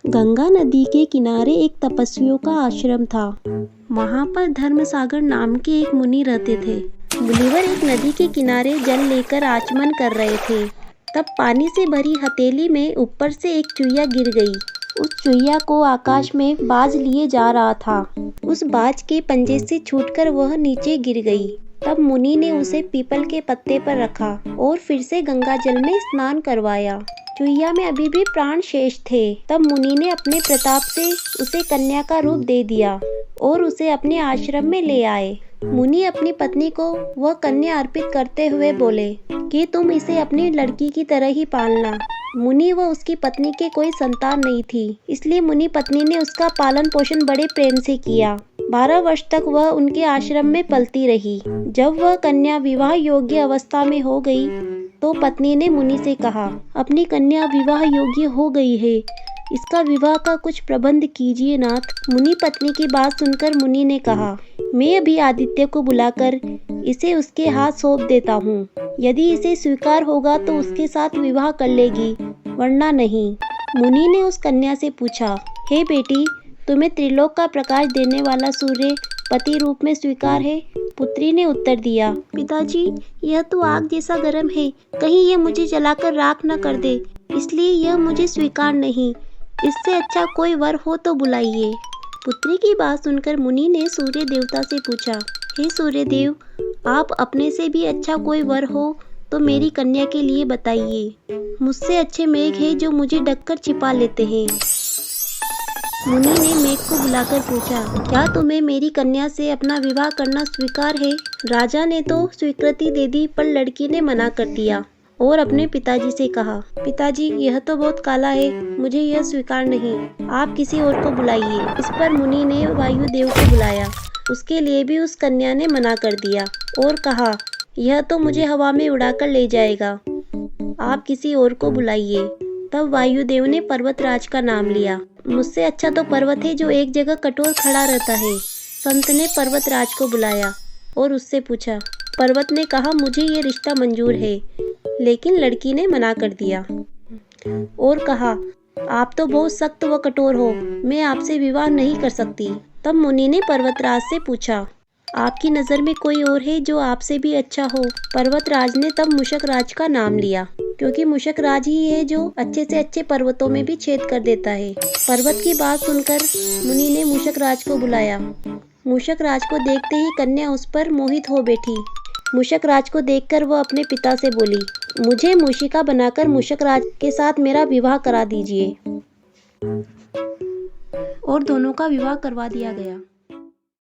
गंगा नदी के किनारे एक तपस्वियों का आश्रम था। वहाँ पर धर्मसागर नाम के एक मुनि रहते थे। मुनिवर एक नदी के किनारे जल लेकर आचमन कर रहे थे। तब पानी से भरी हथेली में ऊपर से एक चुईया गिर गई। उस चुईया को आकाश में बाज लिए जा रहा था। उस बाज के पंजे से छूटकर वह नीचे गिर गई। तब मुनि ने उसे पीपल के पत्ते पर रखा और फिर से गंगा जल में स्नान करवाया। चुईया में अभी भी प्राण शेष थे। तब मुनि ने अपने प्रताप से उसे कन्या का रूप दे दिया और उसे अपने आश्रम में ले आए। मुनि अपनी पत्नी को वह कन्या अर्पित करते हुए बोले कि तुम इसे अपनी लड़की की तरह ही पालना। मुनि व उसकी पत्नी के कोई संतान नहीं थी, इसलिए मुनि पत्नी ने उसका पालन पोषण बड़े प्रेम से किया। 12 वर्ष तक वह उनके आश्रम में पलती रही। जब वह कन्या विवाह योग्य अवस्था में हो गई तो पत्नी ने मुनि से कहा, अपनी कन्या विवाह योग्य हो गई है, इसका विवाह का कुछ प्रबंध कीजिए नाथ। मुनि पत्नी की बात सुनकर मुनि ने कहा, मैं अभी आदित्य को बुलाकर इसे उसके हाथ सौंप देता हूँ। यदि इसे स्वीकार होगा तो उसके साथ विवाह कर लेगी, वरना नहीं। मुनि ने उस कन्या से पूछा, हे बेटी, तुम्हें त्रिलोक का प्रकाश देने वाला सूर्य पति रूप में स्वीकार है? पुत्री ने उत्तर दिया, पिताजी, यह तो आग जैसा गर्म है, कहीं यह मुझे जलाकर राख न कर दे, इसलिए यह मुझे स्वीकार नहीं। इससे अच्छा कोई वर हो तो बुलाइए। पुत्री की बात सुनकर मुनि ने सूर्य देवता से पूछा, हे सूर्य देव, आप अपने से भी अच्छा कोई वर हो तो मेरी कन्या के लिए बताइए। मुझसे अच्छे मेघ हैं जो मुझे ढककर छिपा लेते हैं। मुनि ने मेघ को बुलाकर पूछा, क्या तुम्हें मेरी कन्या से अपना विवाह करना स्वीकार है? राजा ने तो स्वीकृति दे दी, पर लड़की ने मना कर दिया और अपने पिताजी से कहा, पिताजी, यह तो बहुत काला है, मुझे यह स्वीकार नहीं, आप किसी और को बुलाइए। इस पर मुनि ने वायुदेव को बुलाया। उसके लिए भी उस कन्या ने मना कर दिया और कहा, यह तो मुझे हवा में उड़ाकर ले जाएगा, आप किसी और को बुलाइए। तब वायुदेव ने पर्वतराज का नाम लिया। मुझसे अच्छा तो पर्वत है जो एक जगह कठोर खड़ा रहता है। संत ने पर्वतराज को बुलाया और उससे पूछा। पर्वत ने कहा, मुझे ये रिश्ता मंजूर है, लेकिन लड़की ने मना कर दिया और कहा, आप तो बहुत सख्त व कठोर हो, मैं आपसे विवाह नहीं कर सकती। तब मुनि ने पर्वतराज से पूछा, आपकी नज़र में कोई और है जो आपसे भी अच्छा हो? पर्वतराज ने तब मूषक राज का नाम लिया, क्योंकि मूषक राज ही है जो अच्छे से अच्छे पर्वतों में भी छेद कर देता है। पर्वत की बात सुनकर मुनि ने मूषक राज को बुलाया। मूषक राज को देखते ही कन्या उस पर मोहित हो बैठी। मूषक राज को देखकर वह अपने पिता से बोली, मुझे मूषिका बनाकर मूषक राज के साथ मेरा विवाह करा दीजिए। और दोनों का विवाह करवा दिया गया।